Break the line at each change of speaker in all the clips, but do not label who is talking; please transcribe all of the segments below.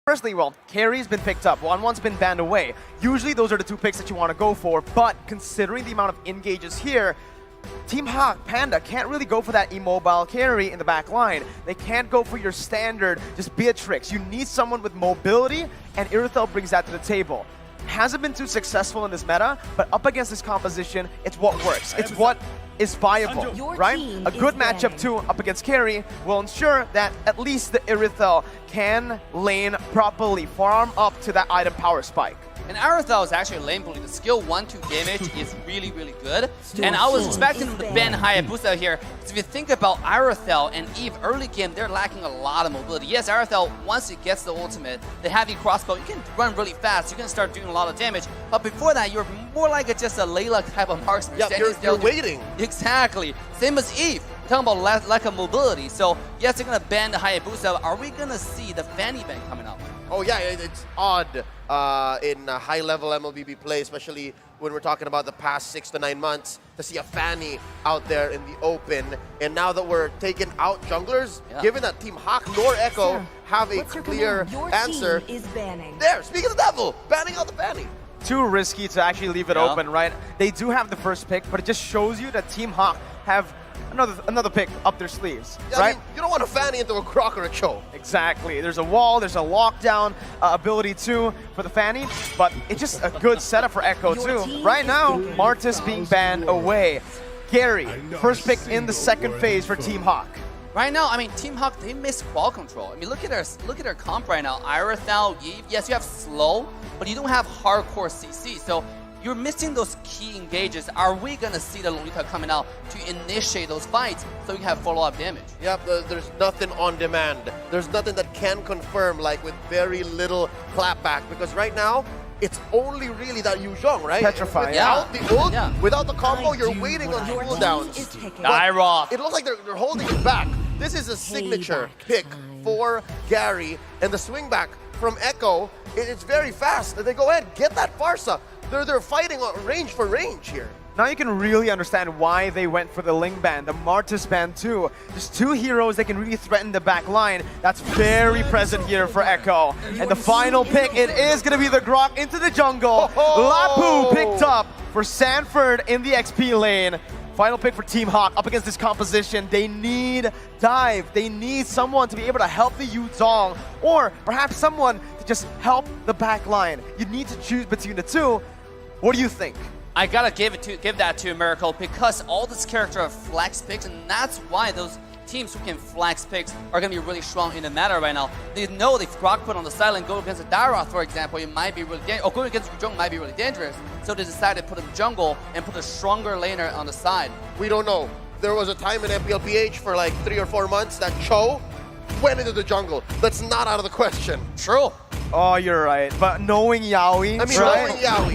Firstly, well, carry's been picked up, 1-1's been banned away. Usually those are the two picks that you want to go for, but considering the amount of engages here, Team HAQ, Panda can't really go for that immobile carry in the back line. They can't go for your standard, just Beatrix. You need someone with mobility, and Irithel brings that to the table. Hasn't been too successful in this meta, but up against this composition, it's what works. It's what is viable, right? A good matchup too up against carry will ensure that at least the Irithel can lane properly, farm up to that item power spike.
And Irithel is actually lane bully. The skill 1-2 damage is really, really good. And I was expecting him to ban Hayabusa here. Because if you think about Irithel and Eve early game, they're lacking a lot of mobility. Yes, Irithel, once it gets the ultimate, the heavy crossbow, you can run really fast. You can start doing a lot of damage. But before that, you're more like just a Layla type of marksman.
Yeah, you're waiting.
Exactly. Same as Eve. Talking about lack of mobility. So yes, they're going to ban the Hayabusa. Are we going to see the Fanny ban coming up?
Oh yeah, it's odd in high-level MLBB play, especially when we're talking about the past 6 to 9 months, to see a Fanny out there in the open. And now that we're taking out junglers, given that Team HAQ nor Echo have a clear answer, there, speak of the devil, banning out the Fanny.
Too risky to actually leave it open, right? They do have the first pick, but it just shows you that Team HAQ have another pick up their sleeves,
yeah,
right?
I mean, you don't want to Fanny into a Croc or a Cho.
Exactly. There's a wall, there's a lockdown ability too for the Fanny, but it's just a good setup for Echo too. Right now, Martis being banned away. Gary, first pick in the second phase for Team HAQ.
Right now, I mean, Team HAQ, they miss ball control. I mean, look at their comp right now. Irithel, Eve, yes, you have slow, but you don't have hardcore CC. So you're missing those key engages. Are we going to see the Lolita coming out to initiate those fights so you can have follow-up damage?
Yep, there's nothing on demand. There's nothing that can confirm, like with very little clapback, because right now, it's only really that Yu Zhong, right?
Petrify,
without the ult, without the combo, you're waiting on cooldowns.
Iroh.
It looks like they're holding it back. This is a signature pick for Gary, and the swing back from Echo, it's very fast. They go ahead, get that Farsa. They're fighting on range for range here.
Now you can really understand why they went for the Ling ban, the Martis ban too. Just two heroes that can really threaten the back line. That's very present here for Echo. And the final pick, it is going to be the Grok into the jungle. Lapu picked up for Sanford in the XP lane. Final pick for Team HAQ up against this composition. They need dive. They need someone to be able to help the Yu Zhong, or perhaps someone to just help the back line. You need to choose between the two. What do you think?
I gotta give that to Miracle, because all this character are flex picks, and that's why those teams who can flex picks are gonna be really strong in the meta right now. They know if Grok put on the side lane, go against a Daroth, for example, it might be really dangerous, or going against Yu Zhong might be really dangerous. So they decided to put him jungle and put a stronger laner on the side.
We don't know. There was a time in MPLPH for like 3 or 4 months that Cho went into the jungle. That's not out of the question.
True.
Oh, you're right. But knowing Yaoi,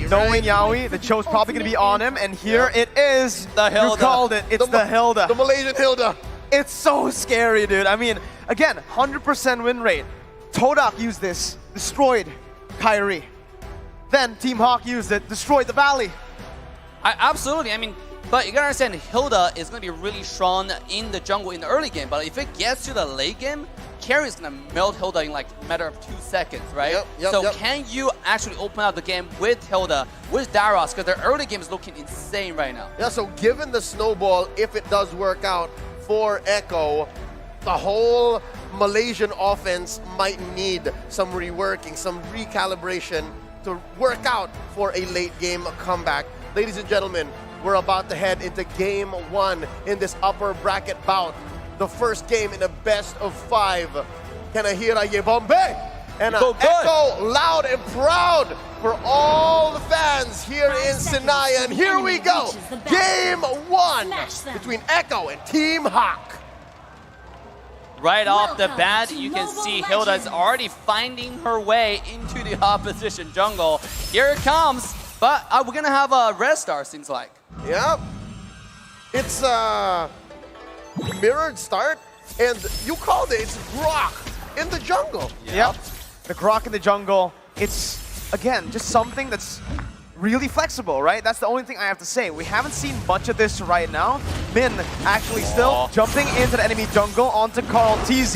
knowing Yaoi, the Cho's probably going to be on him, and here it is.
The Hilda.
You called it. It's the Hilda.
The Malaysian Hilda.
It's so scary, dude. I mean, again, 100% win rate. TODAK used this, destroyed Kyrie. Then Team HAQ used it, destroyed the Valley.
Absolutely. I mean, but you gotta understand, Hilda is gonna be really strong in the jungle in the early game. But if it gets to the late game, Carry is gonna melt Hilda in like a matter of 2 seconds, right? Can you actually open up the game with Hilda, with Daros? Because their early game is looking insane right now.
Yeah, so given the snowball, if it does work out for Echo, the whole Malaysian offense might need some reworking, some recalibration to work out for a late game comeback. Ladies and gentlemen, we're about to head into game 1 in this upper bracket bout. The first game in a best of 5. Kanahira Ye Bombay. And Echo loud and proud for all the fans here in Sinai. And here we go. Game 1 between Echo and Team HAQ.
Right off the bat, you can see Hilda is already finding her way into the opposition jungle. Here it comes, but we're gonna have a red star, seems like.
Yep. It's a mirrored start, and you called it, it's Grok in the jungle.
Yep. The Grok in the jungle, it's, again, just something that's really flexible, right? That's the only thing I have to say. We haven't seen much of this right now. Min actually still jumping into the enemy jungle onto Carl TZ.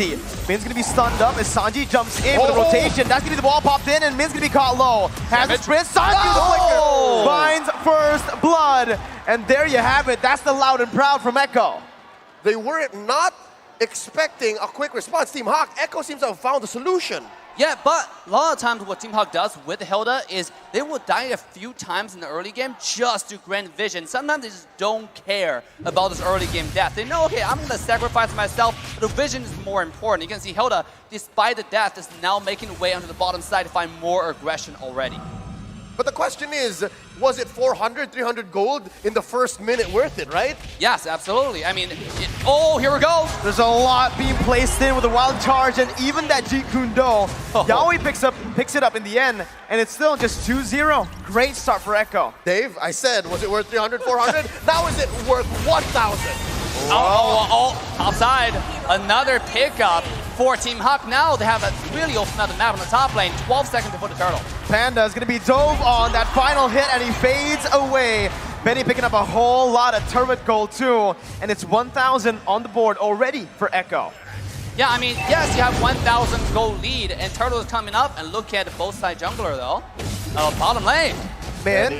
Min's gonna be stunned up as Sanji jumps in with a rotation. That's gonna be the ball popped in, and Min's gonna be caught low. Has a sprint, Sanji the flicker finds first blood. And there you have it. That's the loud and proud from Echo.
They weren't not expecting a quick response. Team HAQ, Echo seems to have found a solution.
Yeah, but a lot of times what Team HAQ does with Hilda is they will die a few times in the early game just to grant vision. Sometimes they just don't care about this early game death. They know, okay, I'm going to sacrifice myself, but the vision is more important. You can see Hilda, despite the death, is now making way onto the bottom side to find more aggression already.
But the question is, was it 400, 300 gold in the first minute worth it, right?
Yes, absolutely. I mean, oh, here we go.
There's a lot being placed in with a wild charge, and even that Jeet Kune Do. Yaoi picks it up in the end, and it's still just 2-0. Great start for Echo.
Dave, I said, was it worth 300, 400? Now is it worth 1,000?
Outside, another pickup for Team HAQ. Now they have really opened up the map on the top lane. 12 seconds before the turtle.
Panda is going to be dove on that final hit, and he fades away. Benny picking up a whole lot of turret gold too, and it's 1,000 on the board already for Echo.
Yeah, I mean, yes, you have 1,000 gold lead, and turtle is coming up, and look at both side jungler though. Bottom lane.
Min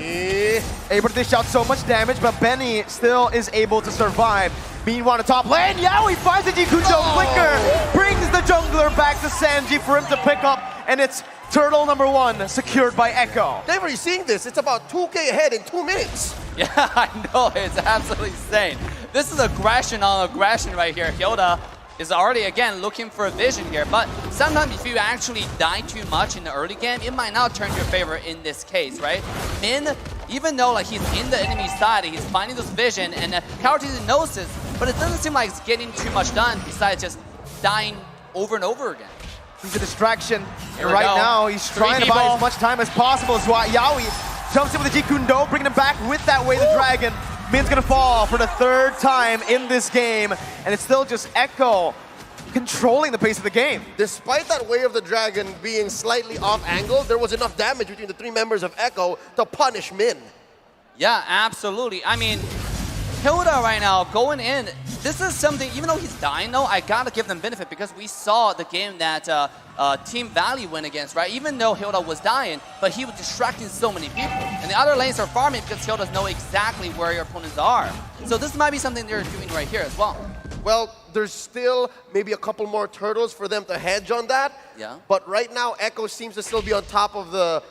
able to dish out so much damage, but Benny still is able to survive. Meanwhile, on the top lane, Yaoi finds the Jeet Kune Do flicker, brings the jungler back to Sanji for him to pick up, and it's turtle number 1 secured by Echo.
Dave, are you seeing this? It's about 2K ahead in 2 minutes.
Yeah, I know, it's absolutely insane. This is aggression on aggression right here. Hilda is already, again, looking for a vision here, but sometimes if you actually die too much in the early game, it might not turn to your favor in this case, right? Min, even though like he's in the enemy side, he's finding this vision, and Karatisi knows this, but it doesn't seem like he's getting too much done besides just dying over and over again.
He's a distraction, and
we
right
go.
now he's trying to buy as much time as possible. As Yaoi jumps in with the Jeet Kune Do, bringing him back with that Way the Dragon. Min's gonna fall for the 3rd time in this game, and it's still just Echo controlling the pace of the game.
Despite that Way of the Dragon being slightly off angle, there was enough damage between the 3 members of Echo to punish Min.
Yeah, absolutely. I mean, Hilda right now going in, this is something, even though he's dying though, I gotta give them benefit because we saw the game that Team Valley went against, right? Even though Hilda was dying, but he was distracting so many people. And the other lanes are farming because Hildas know exactly where your opponents are. So this might be something they're doing right here as well.
Well, there's still maybe a couple more turtles for them to hedge on that.
Yeah.
But right now, Echo seems to still be on top of the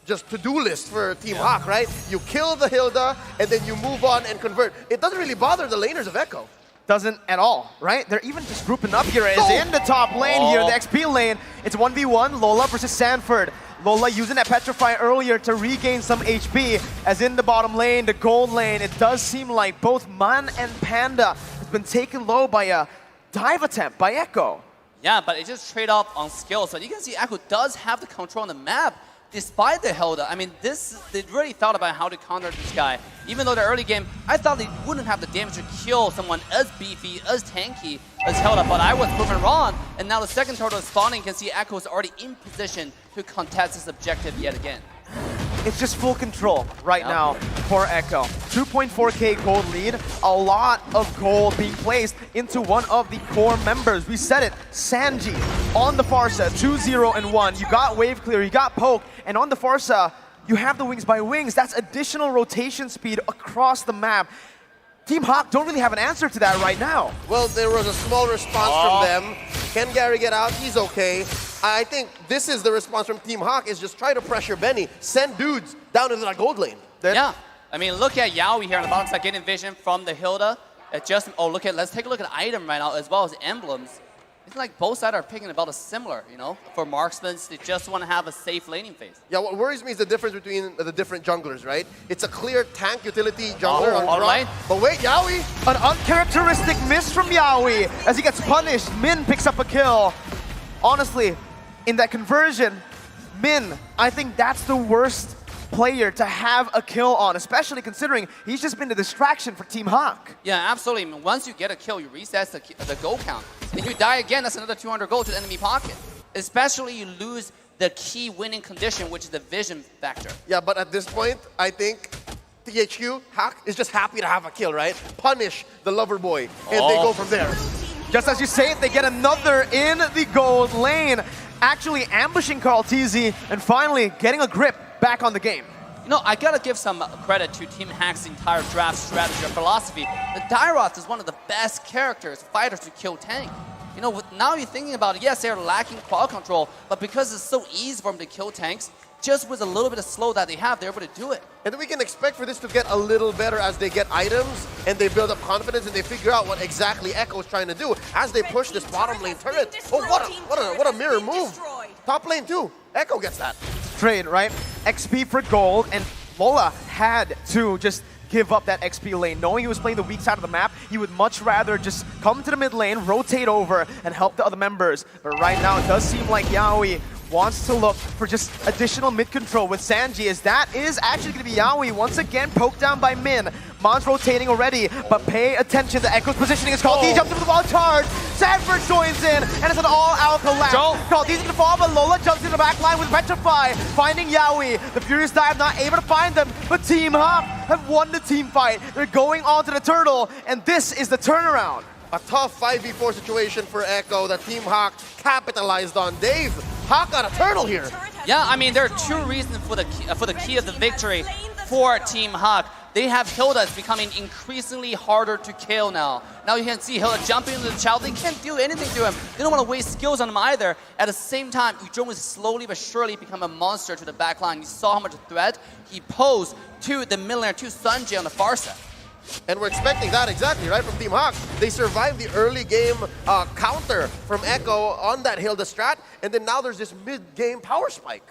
just to-do list for Team HAQ, right? You kill the Hilda, and then you move on and convert. It doesn't really bother the laners of Echo.
Doesn't at all, right? They're even just grouping up here as in the top lane here, the XP lane. It's 1v1, Lola versus Sanford. Lola using that Petrify earlier to regain some HP, as in the bottom lane, the gold lane, it does seem like both Man and Panda has been taken low by a dive attempt by Echo.
Yeah, but it just trade off on skill. So you can see Echo does have the control on the map despite the Hilda. I mean, they really thought about how to counter this guy. Even though the early game, I thought they wouldn't have the damage to kill someone as beefy, as tanky as Hilda, but I was proven wrong. And now the second turtle is spawning. You can see Echo is already in position to contest this objective yet again.
It's just full control right now for Echo. 2.4k gold lead, a lot of gold being placed into one of the core members. We said it, Sanji on the Farsa, 2-0 and 1. You got wave clear, you got poke, and on the Farsa, you have the wings by wings. That's additional rotation speed across the map. Team HAQ don't really have an answer to that right now.
Well, there was a small response from them. Can Gary get out? He's okay. I think this is the response from Team HAQ, is just try to pressure Benny. Send dudes down into that gold lane.
Yeah. I mean, look at Yaoi here on the bottom side getting vision from the Hilda. Let's take a look at the item right now as well as emblems. It's like both sides are picking about a similar, you know, for marksmen. They just want to have a safe laning phase.
Yeah, what worries me is the difference between the different junglers, right? It's a clear tank utility jungler on
right.
But wait, Yaoi!
An uncharacteristic miss from Yaoi as he gets punished. Min picks up a kill. Honestly, in that conversion, Min, I think that's the worst player to have a kill on, especially considering he's just been the distraction for Team HAQ.
Yeah, absolutely. I mean, once you get a kill, you reset the gold count. If you die again, that's another 200 gold to the enemy pocket. Especially you lose the key winning condition, which is the vision factor.
Yeah, but at this point, I think THQ, HAQ, is just happy to have a kill, right? Punish the lover boy, and they go from there.
Just as you say it, they get another in the gold lane, actually ambushing Karltzy and finally getting a grip back on the game.
You know, I gotta give some credit to Team HAQ's entire draft strategy or philosophy. The Dairoth is one of the best characters, fighters to kill tank. You know, now you're thinking about it, yes, they're lacking qual control, but because it's so easy for them to kill tanks, just with a little bit of slow that they have, they're able to do it.
And then we can expect for this to get a little better as they get items and they build up confidence and they figure out what exactly Echo is trying to do as they push this bottom lane turret. Oh, what a mirror move. Top lane too. Echo gets that.
Trade, right? XP for gold, and Lola had to just give up that XP lane. Knowing he was playing the weak side of the map, he would much rather just come to the mid lane, rotate over, and help the other members. But right now, it does seem like Yaoi wants to look for just additional mid control with Sanji, as that is actually going to be Yaoi once again poked down by Min. Mon's rotating already, but pay attention to Echo's positioning. It's called. He jumps into the wall charge. Sanford joins in, and it's an all-out collapse. Karltzy's gonna fall, but Lola jumps into the back line with Petrify, finding Yaoi. The Furious Dive not able to find them, but Team HAQ have won the team fight. They're going on to the turtle, and this is the turnaround.
A tough 5v4 situation for Echo that Team HAQ capitalized on. Dave, HAQ got a turtle here.
Yeah, I mean, there are two reasons for the key of the victory for Team HAQ. They have Hilda becoming increasingly harder to kill now. Now you can see Hilda jumping into the child. They can't do anything to him. They don't want to waste skills on him either. At the same time, Ujong is slowly but surely become a monster to the back line. You saw how much threat he posed to the mid laner, to Sanji on the far side.
And we're expecting that exactly, right, from Team HAQ. They survived the early game counter from Echo on that Hilda strat, and then now there's this mid-game power spike.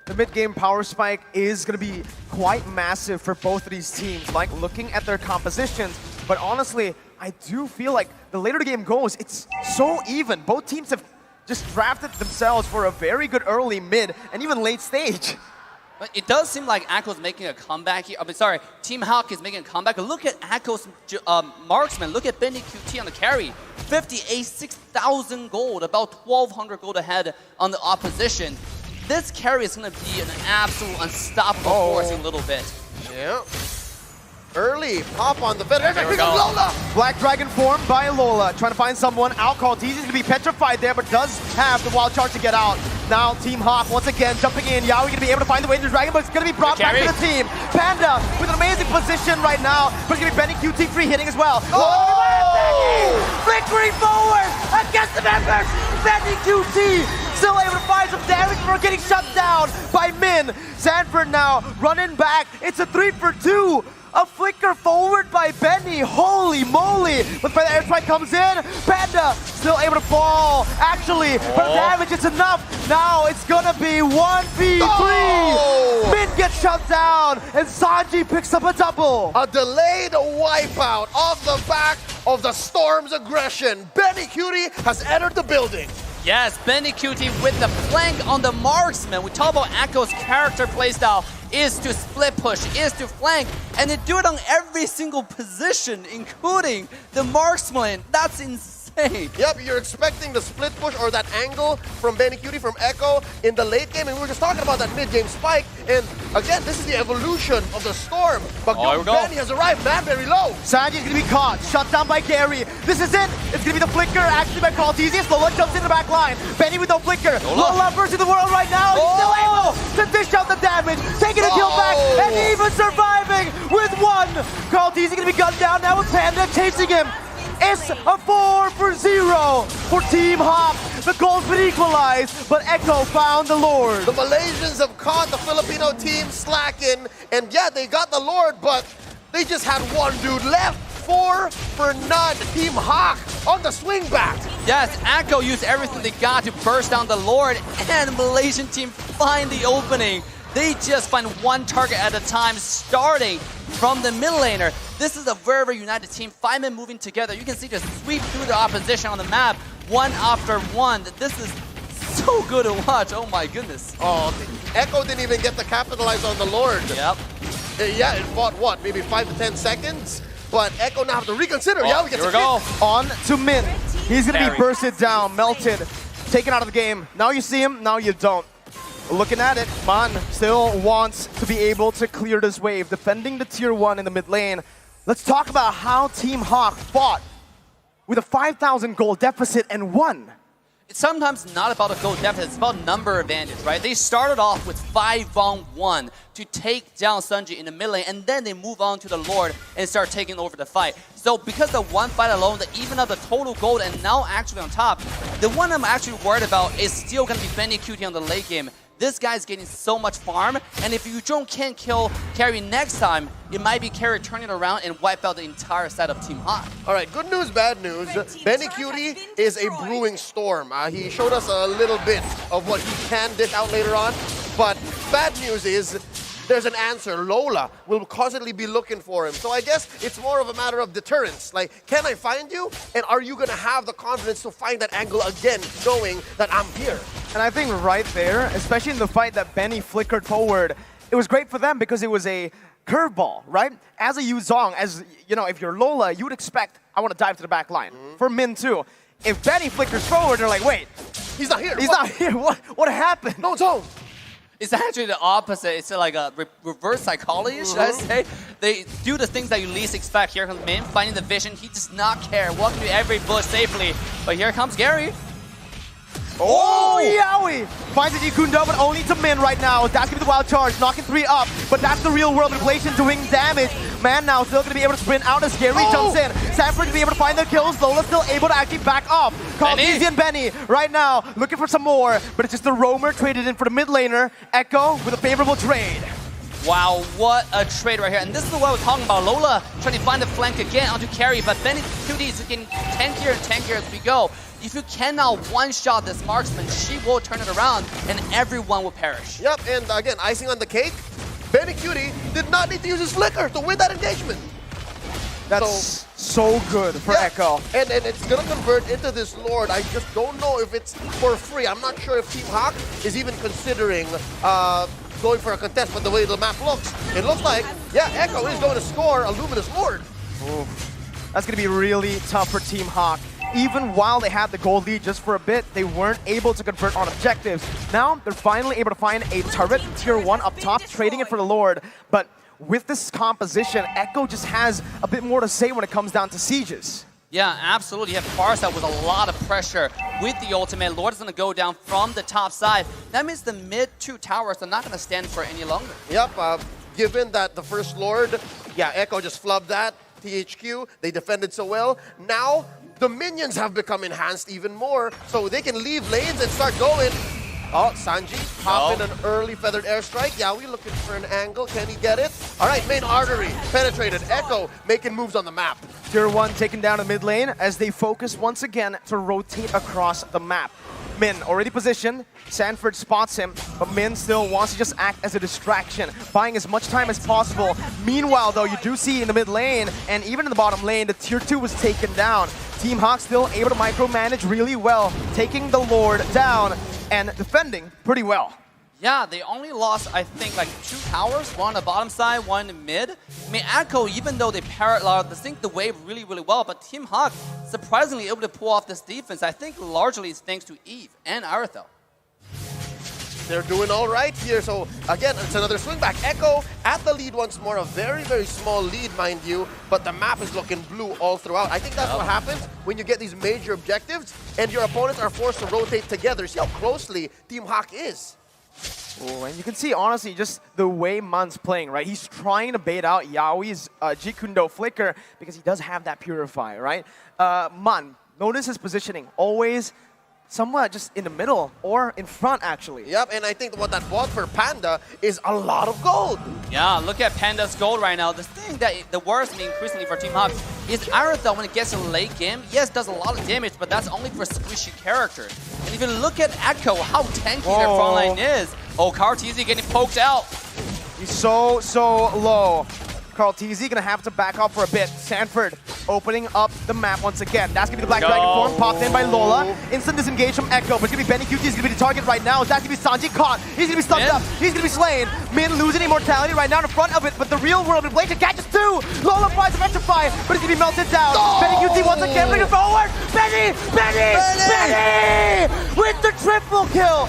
The mid-game power spike is going to be quite massive for both of these teams, like looking at their compositions. But honestly, I do feel like the later the game goes, it's so even. Both teams have just drafted themselves for a very good early, mid, and even late stage.
But it does seem like Echo's making a comeback here. I mean, sorry, Team HAQ is making a comeback. Look at Echo's marksman. Look at Benny QT on the carry. 58, 6,000 gold, about 1,200 gold ahead on the opposition. This carry is going to be an absolute unstoppable force in a little bit.
Yeah. Early pop on the fence.
There we go.
Lola.
Black Dragon formed by Lola, trying to find someone out. Karltzy is going to be petrified there, but does have the wild charge to get out. Now Team HAQ once again jumping in. Yaoi going to be able to find the way into Dragon, but it's going to be brought back to the team. Panda with an amazing position right now, but it's going to be Benny QT free hitting as well. Flickering forward against the members. Benny QT still able to find some damage before getting shut down by Min. Sanford now running back. It's a 3-for-2. A flicker forward by Benny. Holy moly. But the air strike comes in. Panda still able to fall. Actually, but damage is enough. Now it's gonna be 1v3. Min gets shut down, and Sanji picks up a double.
A delayed wipeout off the back of the Storm's aggression. Benny Cutie has entered the building.
Yes, Benny QT with the flank on the marksman. We talk about Echo's character playstyle is to split push, is to flank, and they do it on every single position, including the marksman. That's insane.
Yep, you're expecting the split push or that angle from Benny Cutie from Echo in the late game, and we were just talking about that mid-game spike, and again, this is the evolution of the Storm. But Benny has arrived, man, very low.
Sanji's gonna be caught, shut down by Gary. This is it. It's gonna be the flicker, actually by Karltzy. Lola jumps in the back line. Benny with no flicker. Lola versus the world right now. He's still able to dish out the damage, taking a kill back, and even surviving with one. Karltzy gonna be gunned down now with Panda chasing him. It's a 4-for-0 for Team HAQ. The goal's been equalized, but Echo found the Lord.
The Malaysians have caught the Filipino team slacking, and yeah, they got the Lord, but they just had one dude left. 4 for none. Team HAQ on the swing back.
Yes, Echo used everything they got to burst down the Lord, and the Malaysian team find the opening. They just find one target at a time, starting from the mid laner. This is a very, very united team. 5 men moving together. You can see just sweep through the opposition on the map, one after one. This is so good to watch. Oh my goodness.
Oh, Echo didn't even get to capitalize on the Lord.
Yep.
Yeah, it fought what, maybe 5 to 10 seconds? But Echo now have to reconsider. Yeah, we get
here we go.
On to Min. He's gonna be bursted down, melted, taken out of the game. Now you see him, now you don't. Looking at it, Man still wants to be able to clear this wave, defending the tier 1 in the mid lane. Let's talk about how Team HAQ fought with a 5,000 gold deficit and won.
It's sometimes not about a gold deficit, it's about number advantage, right? They started off with 5-on-1 to take down Sunji in the mid lane, and then they move on to the Lord and start taking over the fight. So because the one fight alone, they even up the total gold and now actually on top, the one I'm actually worried about is still going to be Benny QT on the late game. This guy's getting so much farm, and if you can't kill Carry next time, it might be Carry turning around and wipe out the entire side of Team HAQ.
All right, good news, bad news. Benny QT is a brewing storm. He showed us a little bit of what he can dish out later on, but bad news is there's an answer. Lola will constantly be looking for him. So I guess it's more of a matter of deterrence. Like, can I find you? And are you going to have the confidence to find that angle again, knowing that I'm here?
And I think right there, especially in the fight that Benny flickered forward, it was great for them because it was a curveball, right? As a Yuzong, as you know, if you're Lola, you would expect, I want to dive to the back line. For Min too. If Benny flickers forward, they're like, wait,
he's not here.
He's not here. What happened?
No, it's home.
It's actually the opposite. It's like a reverse psychology, should I say? They do the things that you least expect. Here comes Min, finding the vision. He does not care. Walking through every bush safely. But here comes Gary.
Oh, Yowie! Finds a Jikundo, but only to Min right now. That's gonna be the wild charge, knocking 3 up. But that's the real world inflation doing damage. Man now still gonna be able to sprint out as Gary jumps in. Sanford to be able to find the kills. Lola still able to actually back off. Easy and Benny right now looking for some more, but it's just the roamer traded in for the mid laner. Echo with a favorable trade.
Wow, what a trade right here. And this is what I was talking about. Lola trying to find the flank again onto Carry, but Benny QT is getting tankier and tankier as we go. If you cannot one-shot this marksman, she will turn it around and everyone will perish.
Yep, and again, icing on the cake, Benny QT did not need to use his flicker to win that engagement.
That's so good for Echo.
And it's going to convert into this Lord. I just don't know if it's for free. I'm not sure if Team HAQ is even considering going for a contest, but the way the map looks, it looks like, yeah, Echo is going to score a Luminous Lord.
Oof. That's going to be really tough for Team HAQ. Even while they had the gold lead just for a bit, they weren't able to convert on objectives. Now, they're finally able to find a turret tier 1 up top, trading it for the Lord. But with this composition, Echo just has a bit more to say when it comes down to sieges.
Yeah, absolutely. You have Farsight with a lot of pressure with the ultimate. Lord is going to go down from the top side. That means the mid 2 towers are not going to stand for any longer.
Yep, given that the first Lord, yeah, Echo just flubbed that. THQ, they defended so well. Now, the minions have become enhanced even more, so they can leave lanes and start going. Oh, Sanji, pop in an early feathered airstrike. Yeah, we looking for an angle. Can he get it? All right, main artery penetrated. Echo making moves on the map.
Tier 1 taken down in mid lane as they focus once again to rotate across the map. Min already positioned. Sanford spots him, but Min still wants to just act as a distraction, buying as much time as possible. Meanwhile, though, you do see in the mid lane and even in the bottom lane, the tier 2 was taken down. Team HAQ still able to micromanage really well, taking the Lord down and defending pretty well.
Yeah, they only lost, I think, like 2 towers, one on the bottom side, one in the mid. I mean, Echo, even though they synced the wave really, really well, but Team HAQ surprisingly able to pull off this defense, I think largely is thanks to Eve and Arathel.
They're doing all right here, so again, it's another swing back. Echo at the lead once more, a very, very small lead, mind you, but the map is looking blue all throughout. I think that's what happens when you get these major objectives and your opponents are forced to rotate together. See how closely Team HAQ is.
Oh, and you can see, honestly, just the way Man's playing, right? He's trying to bait out Yaoi's Jikundo flicker because he does have that Purify, right? Man, notice his positioning. Always somewhat just in the middle or in front, actually.
Yep, and I think what that bought for Panda is a lot of gold.
Yeah, look at Panda's gold right now. The thing that the worst me increasingly for Team HAQ is Arathel, when it gets to late game, yes, does a lot of damage, but that's only for squishy characters. And if you look at Echo, how tanky their front line is. Oh, Kartizi getting poked out.
He's so low. Carl TZ gonna have to back off for a bit. Sanford opening up the map once again. That's gonna be the Black Dragon form, popped in by Lola. Instant disengage from Echo, but it's gonna be Benny QT is gonna be the target right now. That's gonna be Sanji caught. He's gonna be stunned up. He's gonna be slain. Min losing immortality right now in front of it, but the real world inflation catches 2. Lola tries to electrify, but he's gonna be melted down. Benny QT once again bringing forward. Benny! With the triple kill.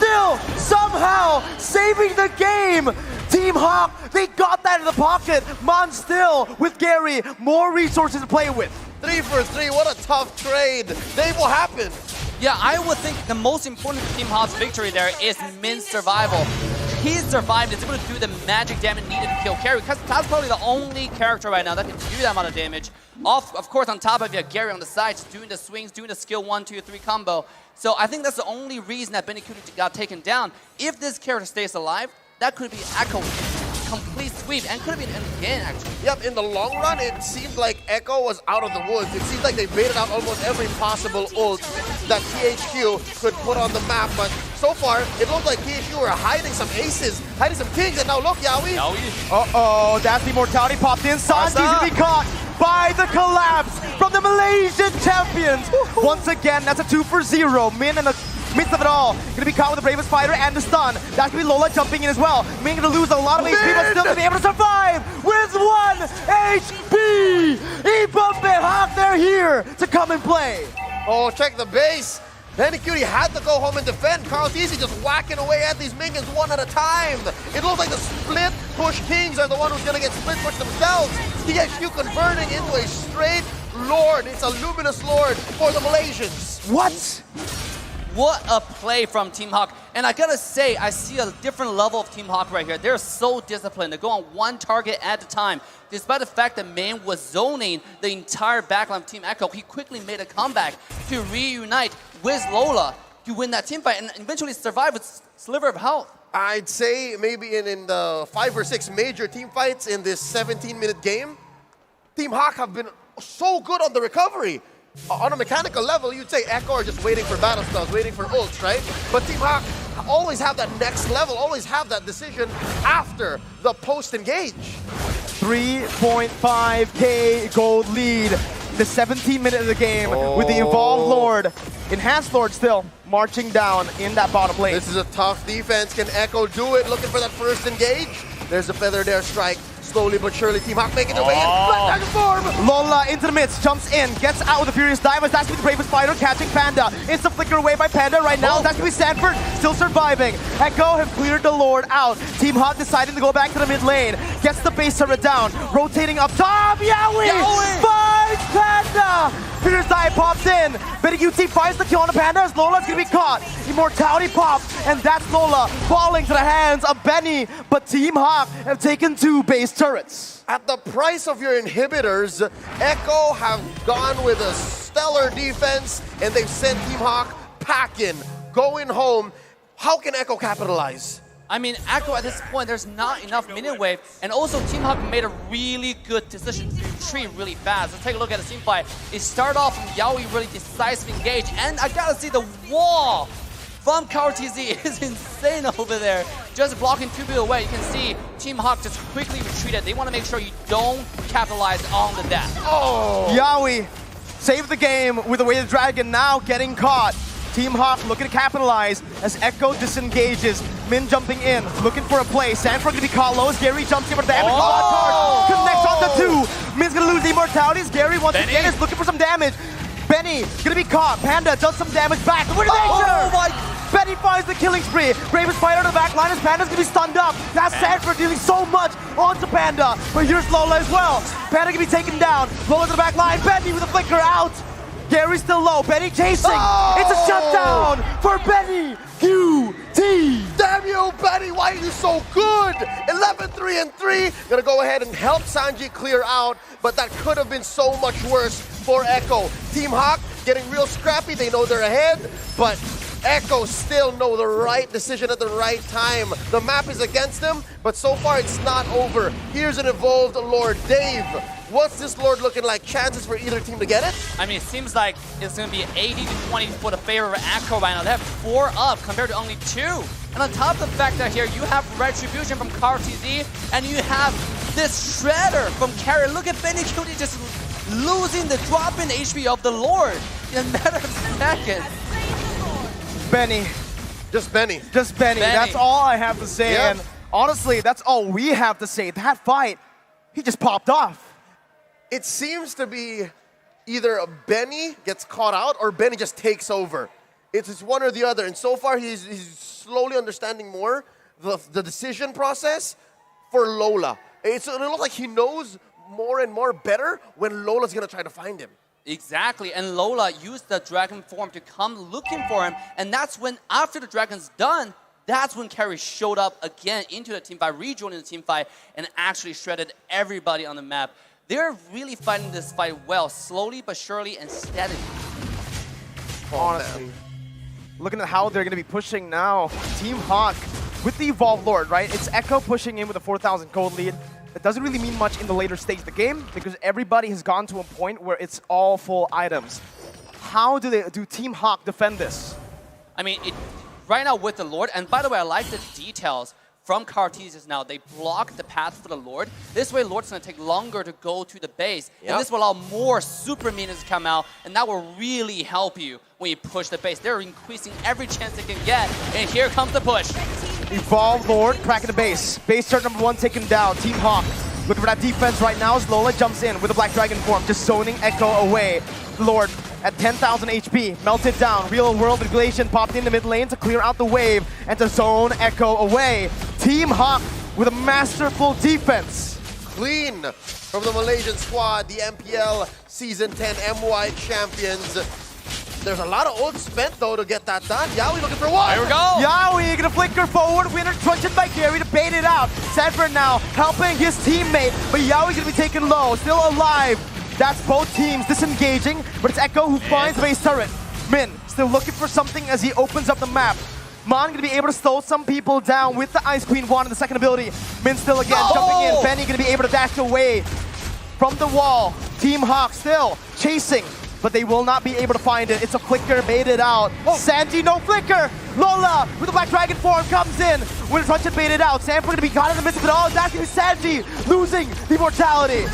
Still, somehow, now, saving the game. Team HAQ, they got that in the pocket. Mon still with Gary, more resources to play with.
3 for 3, what a tough trade. Dave, what happened?
Yeah, I would think the most important for Team HAQ's victory there is Min's survival. He survived, is able to do the magic damage needed to kill Carry, because that's probably the only character right now that can do that amount of damage. Of course, on top of you have Gary on the sides, doing the swings, doing the skill 1, 2, 3 combo. So I think that's the only reason that Benny Cutie got taken down. If this character stays alive, that could be Echo complete sweep, and could have been an again, actually.
Yep, in the long run, it seemed like Echo was out of the woods. It seemed like they baited out almost every possible ult that THQ could put on the map, but so far, it looked like THQ were hiding some aces, hiding some kings, and now look, Yawi.
Uh-oh, that's the immortality popped in. Sanji's gonna be caught by the collapse from the Malaysian champions. Once again, that's a 2 for 0. Min in the midst of it all, gonna be caught with the bravest fighter and the stun. That's gonna be Lola jumping in as well. Min gonna lose a lot of HP, but still gonna be able to survive with 1 HP. Ibombe HAQ, they're here to come and play.
Oh, check the base. Benny Cutie had to go home and defend. Carl Easy just whacking away at these minions one at a time. It looks like the split push kings are the one who's gonna get split push themselves. THQ converting into a straight lord. It's a luminous lord for the Malaysians.
What?
What a play from Team HAQ. And I gotta say, I see a different level of Team HAQ right here. They're so disciplined. They go on one target at a time. Despite the fact that Main was zoning the entire backline of Team Echo, he quickly made a comeback to reunite with Lola to win that team fight and eventually survive with sliver of health.
I'd say maybe in the 5 or 6 major team fights in this 17-minute game, Team HAQ have been so good on the recovery. On a mechanical level, you'd say Echo are just waiting for battle spells, waiting for ults, right? But Team HAQ always have that next level, always have that decision after the post-engage.
3.5k gold lead. The 17-minute of the game with the Evolved Lord, Enhanced Lord still marching down in that bottom lane.
This is a tough defense. Can Echo do it? Looking for that first engage. There's a feather there, strike. Slowly but surely, Team HAQ making their way in. Black Tiger form!
Lola into the midst, jumps in, gets out with the Furious Diamonds. That's gonna be the bravest fighter, catching Panda. Instant flicker away by Panda right now. That's gonna be Sanford, still surviving. Echo have cleared the Lord out. Team HAQ deciding to go back to the mid lane. Gets the base turret down, rotating up top. Yawi finds Panda! Furious Dive pops in. Benny UT finds the kill on the Panda as Lola's gonna be caught. Immortality pops, and that's Lola falling to the hands of Benny. But Team HAQ have taken 2 base turrets.
At the price of your inhibitors, Echo have gone with a stellar defense, and they've sent Team HAQ packing, going home. How can Echo capitalize?
I mean, Echo at this point, there's not enough minute wave, and also Team HAQ made a really good decision to retreat really fast. Let's take a look at the team fight. It started off from Yaoi really decisive engage, and I gotta see the wall from KRTZ is insane over there. Just blocking 2 people away. You can see Team HAQ just quickly retreated. They want to make sure you don't capitalize on the death.
Oh!
Yaoi saved the game with the Weighted Dragon, now getting caught. Team HAQ looking to capitalize as Echo disengages. Min jumping in, looking for a play. Sanford gonna be caught low as Gary jumps in for the damage. Connects on the 2. Min's gonna lose the immortality as Gary once again is looking for some damage. Benny gonna be caught. Panda does some damage back. Benny finds the killing spree. Bravest fighter to the back line as Panda's gonna be stunned up. That's Sanford dealing so much onto Panda. But here's Lola as well. Panda gonna be taken down. Lola to the back line. Benny with a flicker out. Gary's still low. Benny chasing. It's a shutdown for Benny QT.
Damn you, Benny, why are you so good? 11-3-3. Gonna go ahead and help Sanji clear out, but that could have been so much worse for Echo. Team HAQ getting real scrappy. They know they're ahead, but Echo still know the right decision at the right time. The map is against them, but so far it's not over. Here's an Evolved Lord. Dave, what's this Lord looking like? Chances for either team to get it?
I mean, it seems like it's going to be 80-20 for the favor of Echo right now. They have 4 up compared to only 2. And on top of the fact that here you have Retribution from KRTZ, and you have this Shredder from Carry. Look at Benny Cutie just losing the drop in HP of the Lord in a matter of seconds.
Benny.
Just Benny.
Just Benny. That's all I have to say.
Yep.
And honestly, that's all we have to say. That fight, he just popped off.
It seems to be either a Benny gets caught out or Benny just takes over. It's one or the other. And so far, he's slowly understanding more. the decision process for Lola. It looks like he knows more and more better when Lola's going to try to find him.
Exactly, and Lola used the dragon form to come looking for him, and that's when, after the dragon's done, that's when Carry showed up again into the team fight, rejoining the team fight, and actually shredded everybody on the map. They're really fighting this fight well, slowly but surely and steadily.
Honestly, looking at how they're going to be pushing now, Team HAQ with the Evolved Lord, right? It's Echo pushing in with a 4,000 gold lead. That doesn't really mean much in the later stage of the game because everybody has gone to a point where it's all full items. How do Team HAQ defend this?
I mean, right now with the Lord, and by the way, I like the details from Cartesius now. They block the path for the Lord. This way, Lord's going to take longer to go to the base. Yep. And this will allow more super minions to come out, and that will really help you when you push the base. They're increasing every chance they can get, and here comes the push.
Evolved Lord cracking the base. Base start number 1 taken down. Team HAQ looking for that defense right now as Lola jumps in with the Black Dragon form, just zoning Echo away. Lord at 10,000 HP, melted down. Real world manipulation popped in the mid lane to clear out the wave and to zone Echo away. Team HAQ with a masterful defense.
Clean from the Malaysian squad, the MPL Season 10 MY champions. There's a lot of ult spent though to get that done. Yaoi looking for one.
There we go.
Yaoi gonna flicker forward, winner truncheon by Gary to bait it out. Sanford now helping his teammate, but Yaoi's gonna be taken low, still alive. That's both teams disengaging, but it's Echo who finds base turret. Min still looking for something as he opens up the map. Mon gonna be able to slow some people down with the Ice Queen wand and the second ability. Min still again jumping in. Benny gonna be able to dash away from the wall. Team HAQ still chasing, but they will not be able to find it. It's a flicker, baited out. Sanji, no flicker. Lola with the Black Dragon form comes in. Winner Truncheon baited out. Sanford gonna be caught in the midst of it all. That's gonna be Sanji losing the mortality.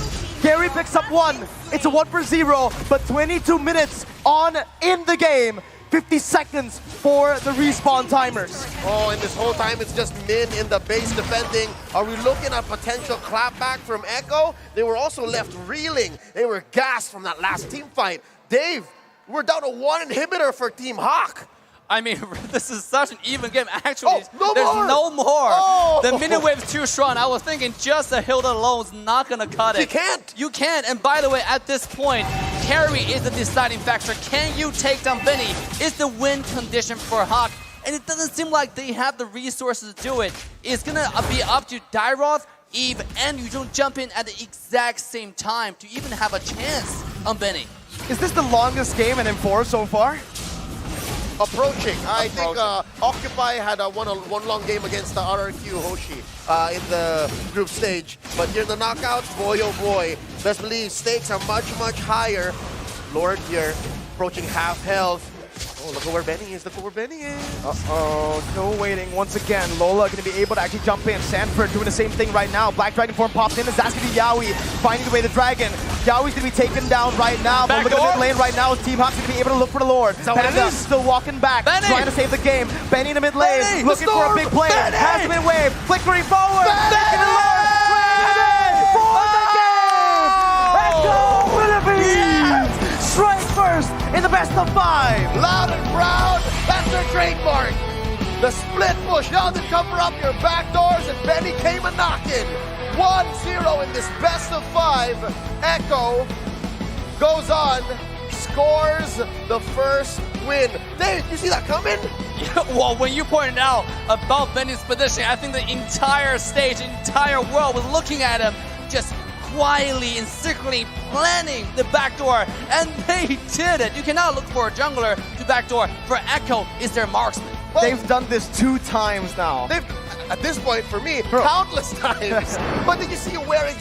Gary picks up 1. It's a 1 for 0, but 22 minutes on in the game. 50 seconds for the respawn timers.
Oh, and this whole time it's just Min in the base defending. Are we looking at potential clapback from Echo? They were also left reeling. They were gassed from that last team fight. Dave, we're down to 1 inhibitor for Team HAQ.
I mean, this is such an even game. Actually,
no
there's
more.
no more.
Oh.
The mini wave's too strong. I was thinking just a Hilda alone is not going to cut it.
You can't.
You can't. And by the way, at this point, Carry is the deciding factor. Can you take down Benny? Is the win condition for HAQ. And it doesn't seem like they have the resources to do it. It's going to be up to Dairoth, Eve, and you don't jump in at the exact same time to even have a chance on Benny.
Is this the longest game in M4 so far?
Approaching. I think Occupy had one long game against the RRQ Hoshi in the group stage. But here in the knockouts, boy oh boy, best believe stakes are much, much higher. Lord here, approaching half health. Oh, look at where Benny is, look at where Benny is.
Uh-oh, no waiting once again. Lola gonna be able to actually jump in. Sanford doing the same thing right now. Black Dragon form pops in as that's gonna be Yaoi finding the way to Dragon. Yaoi's gonna be taken down right now, but look at the mid lane right now as Team HAQ's gonna be able to look for the Lord. Panda still walking back, trying to save the game. Benny in the mid lane, looking for a big play. Has been wave, flickering forward. Taking the Lord. For the game! Echo Philippines! Straight first in the best of 5.
Loud and proud, that's their trademark. The split push, y'all did cover up your back doors and Benny came a knocking. 1-0 in this best of 5. Echo goes on, scores the first win. Dave, you see that coming?
Well, when you pointed out about Benny's position, I think the entire stage, the entire world was looking at him just quietly and secretly planning the backdoor, and they did it. You cannot look for a jungler to backdoor. For Echo, is their marksman.
Well, they've done this 2 times now.
At this point, for me, countless times. But did you see him wearing